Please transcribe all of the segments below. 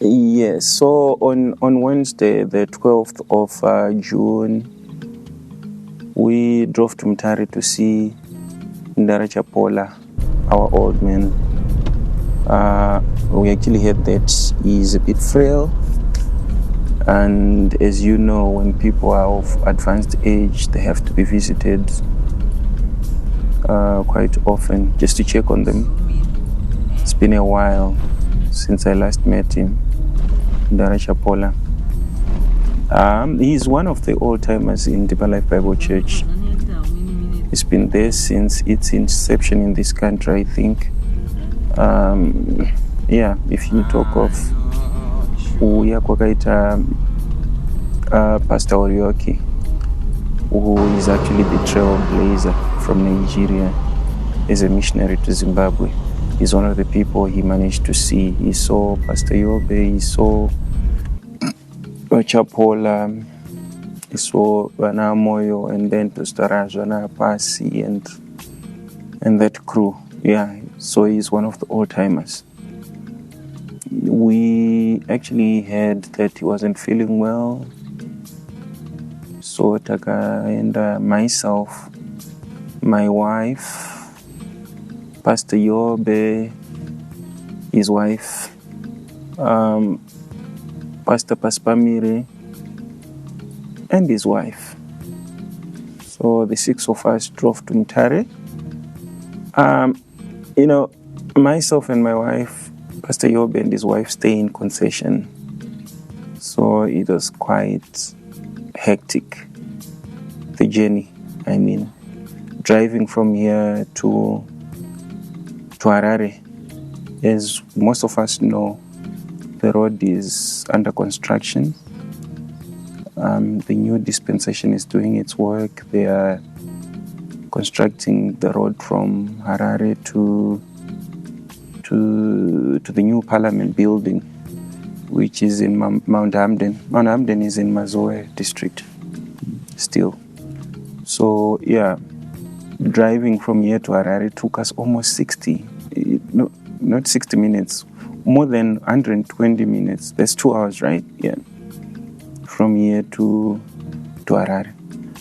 Yes, so on Wednesday, the 12th of June, we drove to Mutare to see Ndara Chapola, our old man. We actually heard that he's a bit frail, and as you know, when people are of advanced age, they have to be visited quite often just to check on them. It's been a while since I last met him, Ndara Chapola. He's one of the old-timers in Deeper Life Bible Church. He's been there since its inception in this country, I think. If you talk of uya kwakaita Pastor Orioki, who is actually the trailblazer from Nigeria as a missionary to Zimbabwe. He's one of the people he managed to see. He saw Pastor Yobe, he saw Chapola, he saw Vana Moyo, and then Pastor Rajana Pasi and that crew. Yeah, so he's one of the old-timers. We actually heard that he wasn't feeling well. So Taka and myself, my wife, Pastor Yobe, his wife, Pastor Paspamire, and his wife. So the six of us drove to Mutare. Myself and my wife, Pastor Yobe and his wife, stay in concession. So it was quite hectic, the journey. I mean, driving from here to Harare, as most of us know, the road is under construction. The new dispensation is doing its work. They are constructing the road from Harare to the new Parliament building, which is in Mount Hamden. Mount Hamden is in Mazoe district still. So yeah, driving from here to Harare took us almost not 60 minutes, more than 120 minutes. That's 2 hours, right? Yeah, from here to Harare.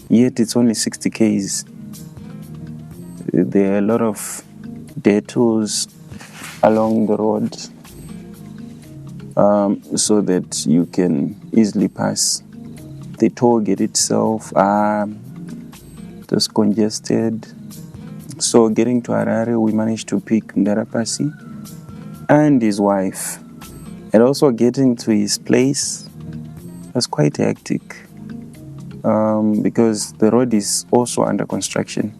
Yet it's only 60 k's. There are a lot of detours along the road, so that you can easily pass. The toll gate itself was congested. So getting to Harare, we managed to pick Ndarapasi and his wife. And also getting to his place was quite hectic, because the road is also under construction.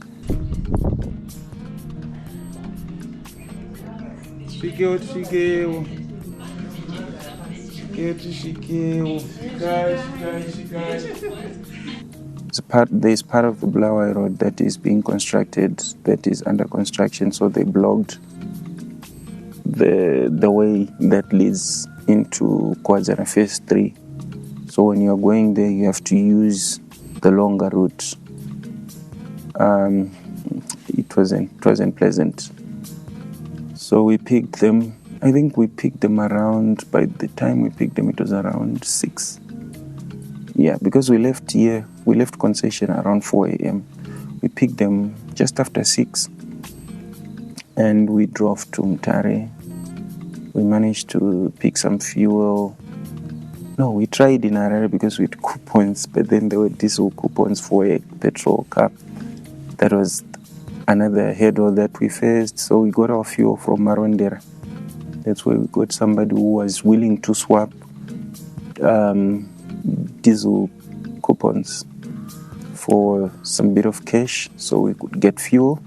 There's part of the Blawai Road that is being constructed, that is under construction, so they blocked the way that leads into Kwazara Phase 3. So when you're going there, you have to use the longer route. It wasn't pleasant. So we picked them. I think we picked them around, by the time we picked them, it was around 6. Yeah, because we left concession around 4 a.m. We picked them just after 6. And we drove to Mutare. We managed to pick some fuel. No, we tried in Harare because we had coupons, but then there were diesel coupons for a petrol car. That was another hurdle that we faced. So we got our fuel from Marondera. That's where we got somebody who was willing to swap diesel coupons for some bit of cash so we could get fuel.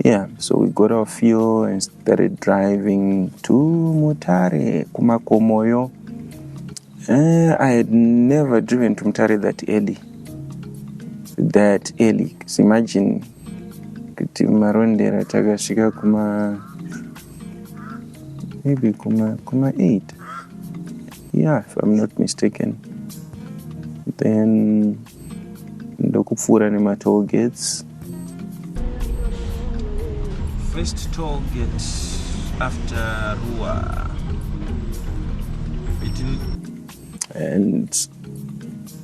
Yeah, so we got our fuel and started driving to Mutare, Kumakomoyo. I had never driven to Mutare that early. Because imagine, Marondera takashika maybe kuma 8. Yeah, if I'm not mistaken. Then ndokupfura nema-toll gates. First toll gate after Rua. and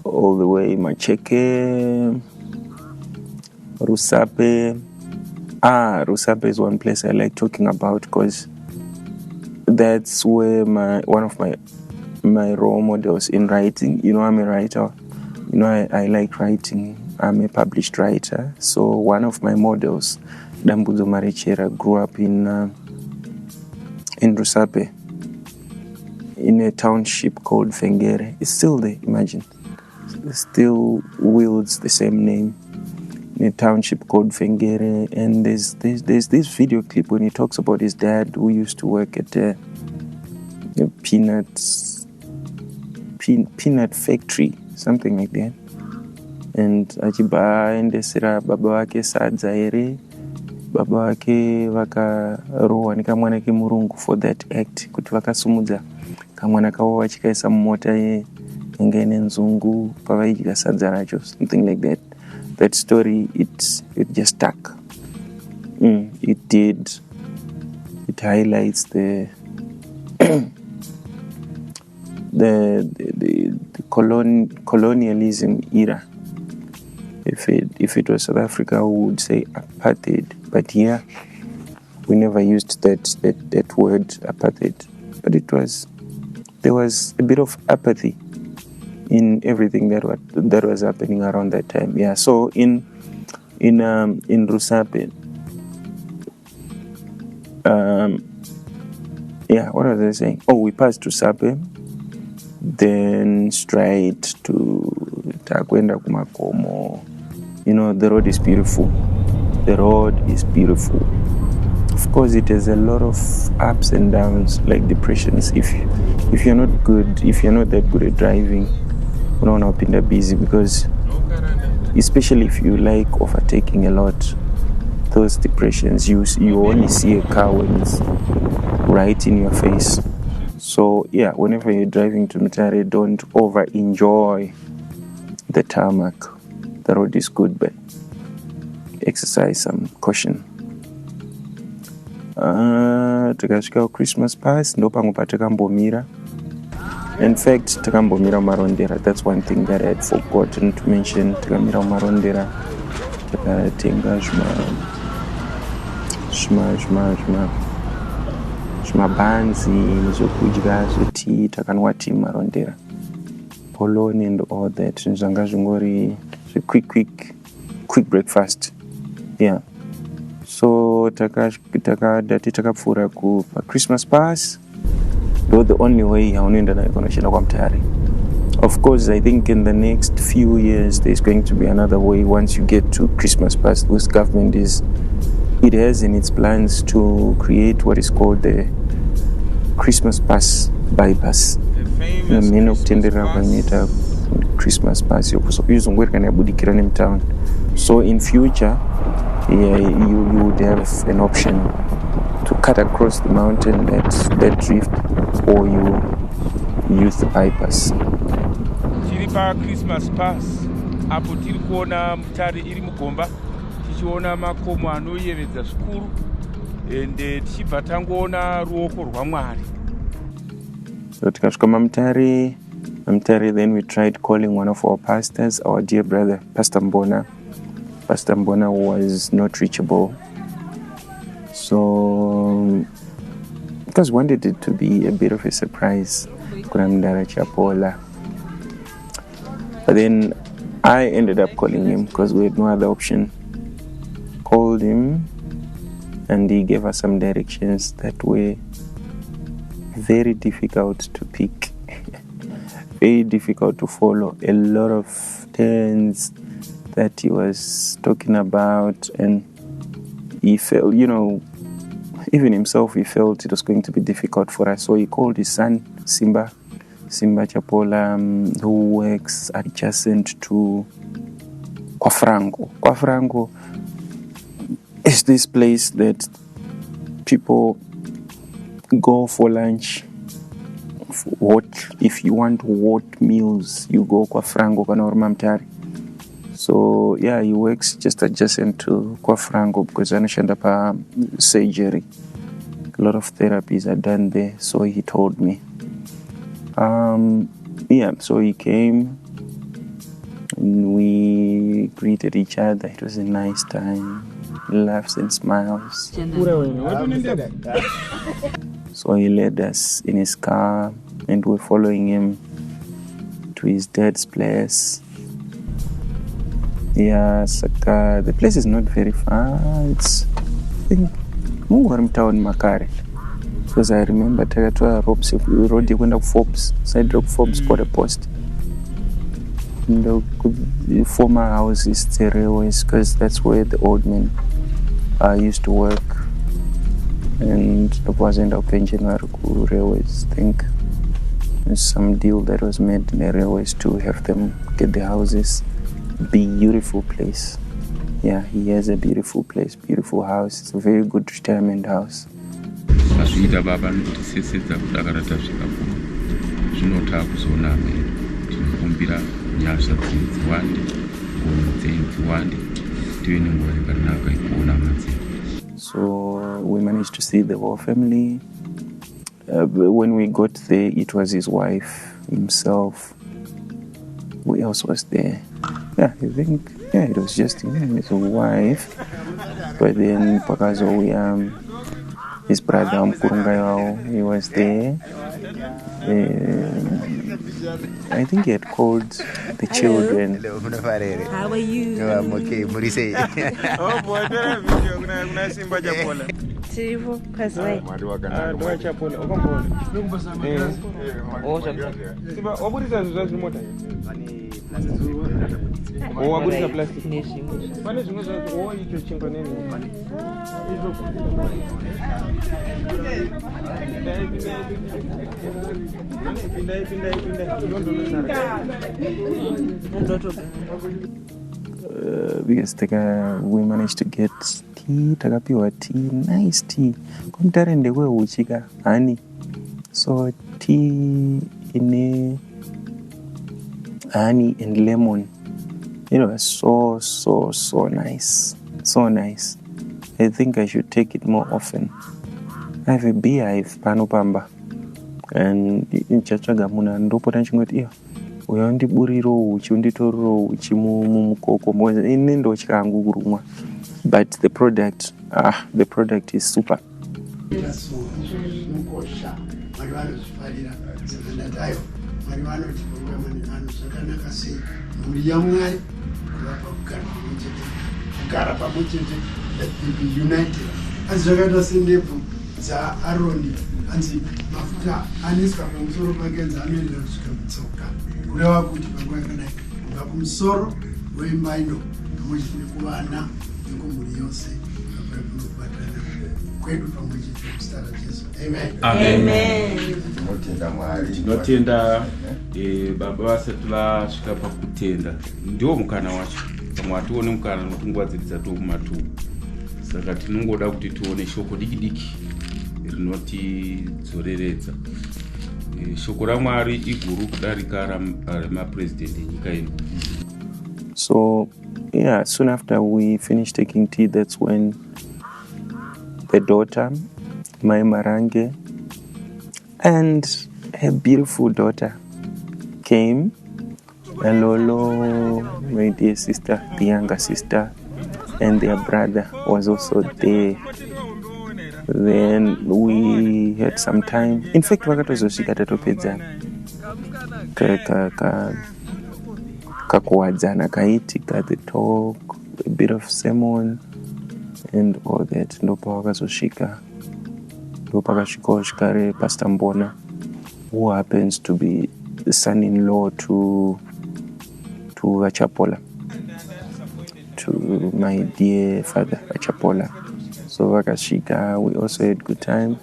all the way Macheke, Rusape. Rusape is one place I like talking about because that's where one of my role models in writing. I'm a writer. I like writing. I'm a published writer. So one of my models, Dambudzo Marechera, grew up in Rusape, in a township called Fengere. It's still there, imagine. It still wields the same name. In a township called Fengere. And there's this video clip when he talks about his dad who used to work at a peanut factory, something like that. And achibaendesera baba wake sadza ere, baba wake vakarohwa nekamwana kemurungu for that act, kuti vakasumudza kamwana kavo vachikaisa mumota inge nenzungu pavaidya sadza racho, something like that. That story, it just stuck. It did. It highlights the colonialism era. If it was South Africa, we would say apartheid. But here, we never used that word apartheid. But there was a bit of apathy in everything that was happening around that time. Yeah. So in Rusape, what was I saying? We passed Rusape, then straight to Takwenda Kumakomo. The road is beautiful. The road is beautiful. Of course, it has a lot of ups and downs, like depressions. If you're not that good at driving, you don't want to be busy, because especially if you like overtaking a lot, those depressions, you only see a car when it's right in your face. So yeah, whenever you're driving to Mutare, don't over enjoy the tarmac. The road is good, but exercise some caution. Tikasvika Christmas pass, ndopangupa takambomira. In fact, takambomira Marondera. That's one thing that I had forgotten to mention. Takamira Marondera, takatenga zvimabanzi zvokudya zvoti takanwa tea Marondera, polony and all that. Zvanga zvingori quick breakfast. Yeah. So takapfuura kupa Christmas pass. Though the only way haunoenda nayo kunoshenda kwaMutare. Of course, I think in the next few years there's going to be another way. Once you get to Christmas pass, this government it has in its plans to create what is called the Christmas pass bypass. Christmas pass yokuzongorika nebudikira nemutown. So in future, you would have an option to cut across the mountain that drift, or you use the bypass. Tiripa Christmas pass apo tiri kuona Mutare iri mugomba, tichiona makomo anoyevedza zvikuru, ende tichibva tangoona ruoko rwaMwari. So tikasvika Mutare, then we tried calling one of our pastors, our dear brother, Pastor Mbona. Pastor Mbona was not reachable. So, because we wanted it to be a bit of a surprise, but then I ended up calling him because we had no other option. Called him, and he gave us some directions that were very difficult to pick, very difficult to follow. A lot of turns that he was talking about, and he felt, even himself, he felt it was going to be difficult for us. So he called his son, Simba Chapola, who works adjacent to Kwafrango. Kwafrango is this place that people go for lunch. If you want hot meals, you go Kwafrango kana Mutare. So yeah, he works just adjacent to Kwafrango because anoshanda pa surgery. A lot of therapies are done there, so he told me. Yeah, so he came and we greeted each other. It was a nice time, laughs and smiles. So he led us in his car and we're following him to his dad's place. Yeah, Saka, the place is not very far. It's, I think, town Makare. Because I remember Tagatua ropes, if we rode the Forbes, side of Forbes Quarter Post. The former houses, the railways, because that's where the old men used to work. And it wasn't open General Railways, I think. There's some deal that was made in the railways to have them get the houses. Beautiful place. Yeah, he has a beautiful place, beautiful house. It's a very good retirement house. Azviita baba nokutiseseza kudakara tasvika kuno zvinota kuzoname tinokumbira nyasha dziwande ngono dzenyu dziwande tive nenguva yakanaka yekuona madzimai. So we managed to see the whole family. When we got there, it was his wife, himself. Who else was there? Yeah, I think, it was just him and his wife. But then Pakazo, his brother Mkurungayao, he was there. I think he had called the children. How are you? I'm okay. What do you say? Oh boy, Because we managed to get tea, takapiwa tea, nice tea. Kumtare ndewe uchika honey. So tea in honey and lemon. It was so nice. So nice. I think I should take it more often. I have a beehive panopamba. And in Chachagamuna ndopota nchingoti iyo. Uyondiburiro uchi unditoriro uchi mumukoko mwenza inendo chikangu kurumwa. But the product is super. Anzi mafuta aniswa pamusoro pakenza anoenda kusvika kutsoka kureva kuti panguva yakanaka kubva kumusoro weimba ino pamwe chete nekuvana nekumhuri yose apaikunobatana kwedu pamwe chete kusitara Jesu. Amen. Tinotenda Mwari. Tinotenda baba vasati vasvika pakutenda ndiwo mukana wacho. Pamwe hatione mukana nokuti nguva dzedu dzatokumatuku. Saka tinongoda kuti tione shoko diki diki rinotidzoreredza. Shoko raMwari iguru kudarika remapresidenti enyika ino. So yeah, soon after we finished taking tea, that's when the daughter, Mai Marange, and her beautiful daughter came. And Lolo, my dear sister, the younger sister, and their brother was also there. Then we had some time. In fact, wakatozosvika tatopedzana kakuwadzana kaitika, the talk, a bit of sermon and all that. Ndopawakazosvika ndopakasvikawo Pastor Mbona, who happens to be the son-in-law to Vachapola, to my dear father Vachapola. So Vakashika, we also had good time.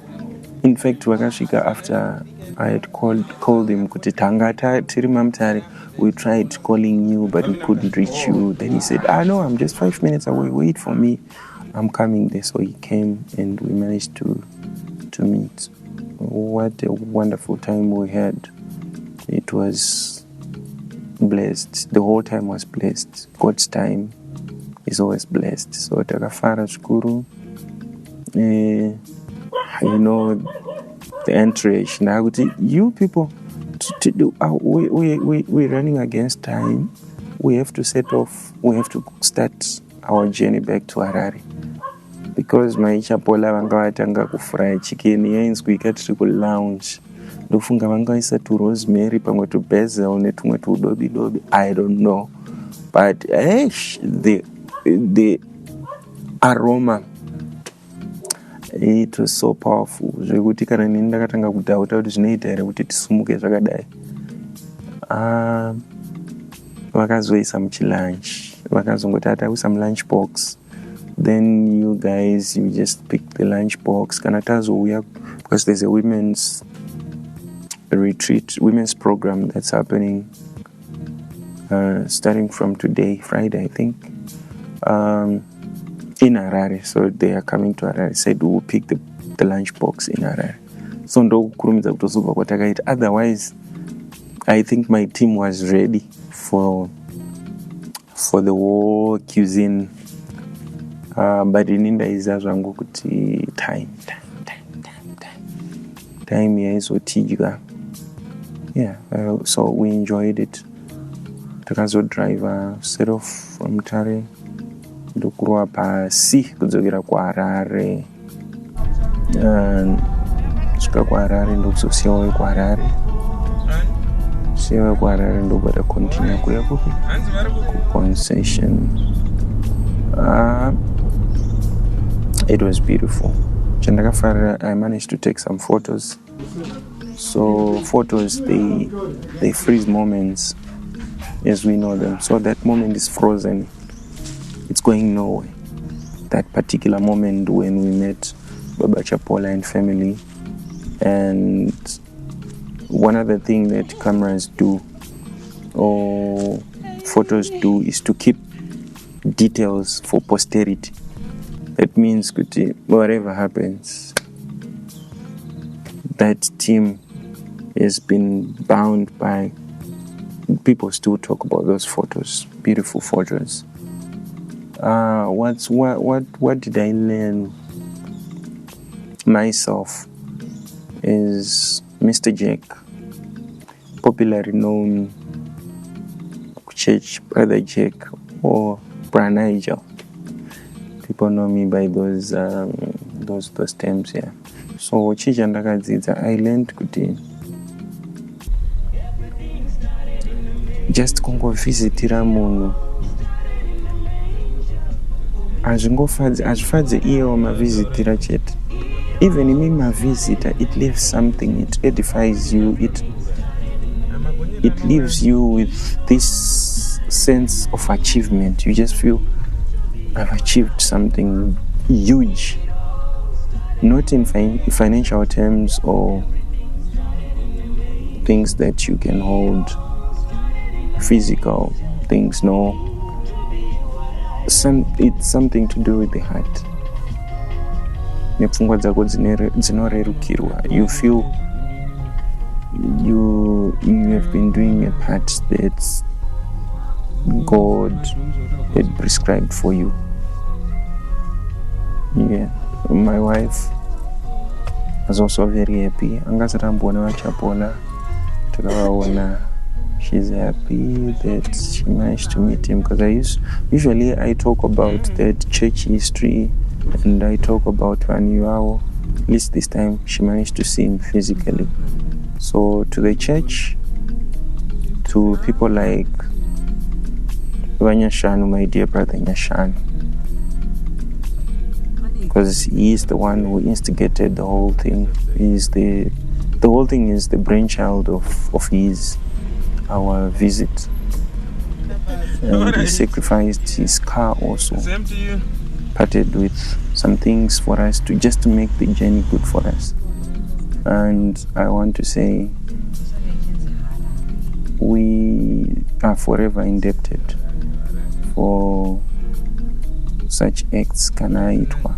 In fact, Vakashika, after I had called him, Kutitangata Tirimamtari, we tried calling you, but we couldn't reach you. Then he said, no, I'm just 5 minutes away. Wait for me. I'm coming there. So he came and we managed to meet. What a wonderful time we had. It was blessed. The whole time was blessed. God's time is always blessed. So Takafara Shukuru. The entourage. Now, you people, to do. We're running against time. We have to set off. We have to start our journey back to Harare because maichapola vanga vatanga kufry chicken yainzwi ikati tiri kulounge ndofunga vangaisa to rosemary pamwe to basil netumwe tudobi dobi. I don't know, but the aroma, it was so powerful zvekuti kana nini ndakatanga kudhauta kuti zvinoita here kuti tisumuke zvakadai. Vakazoisa muchilunch, vakazongoti ati some lunch box, then you guys, you just pick the lunch box kana tazouya, because there's a women's retreat, women's program that's happening starting from today, Friday I think, in Harare. So they are coming to Harare. Said we will pick the lunch box in Harare. So ndokukurumidza kutosubva kwatakaita. Otherwise I think my team was ready for the whole cuisine, but inindaiza zvangu kuti time yaizotidya. Yeah, so we enjoyed it. Takazodrive set off from Mutare ndokurwa pasi kudzokera kuHarare, kusvika kuHarare ndokuzosiyawo kuHarare. Siyawo kuHarare ndobata continue kuya kupi kuconcession. It was beautiful. Chandakafarira, I managed to take some photos. So photos, they freeze moments as we know them. So that moment is frozen. It's going nowhere. That particular moment when we met Baba Chapola and family. And one other thing that cameras do or photos do is to keep details for posterity. That means whatever happens, that team has been bound by people still talk about those photos, beautiful photos. What did I learn myself is Mr. Jack, popularly known Church Brother Jack or Brother Nigel. People know me by those terms here. So chichandakadzidza, I learned kuti just kungovhizitira munhu hazvifadze iye wamavhizitira chete. Even in mavhizita, it leaves something, it edifies you, it leaves you with this sense of achievement. You just feel, I've achieved something huge, not in financial terms or things that you can hold, physical things, no. It's something to do with the heart. Nepfungwa dzako dzinorerukirwa. You feel you have been doing a part that God had prescribed for you. Yeah, my wife was also very happy. Angasarambona vachapola takavaona. She's happy that she managed to meet him, because usually I talk about that church history and I talk about Vanuao. At least this time she managed to see him physically. So to the church, to people like Vanyashanu, my dear brother Nyashanu, because he is the one who instigated the whole thing. The whole thing is the brainchild of our visit. And he sacrificed his car also, parted with some things for us to make the journey good for us. And I want to say we are forever indebted for such acts. Kanaitwa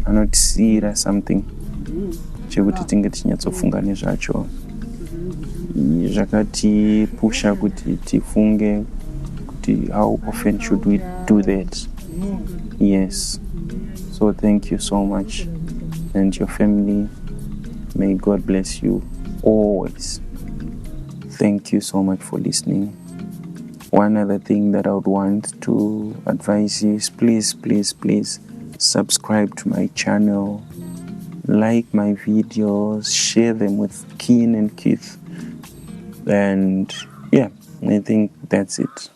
anotisira something chekuti tinge tichinyatsofunga nezvacho, zvakatipusha kuti tifunge kuti how often should we do that. Yes, so thank you so much, and your family, may God bless you always. thank you so much for listening. One other thing that I would want to advise you is please subscribe to my channel, like my videos, share them with Keen and Keith, and yeah, I think that's it.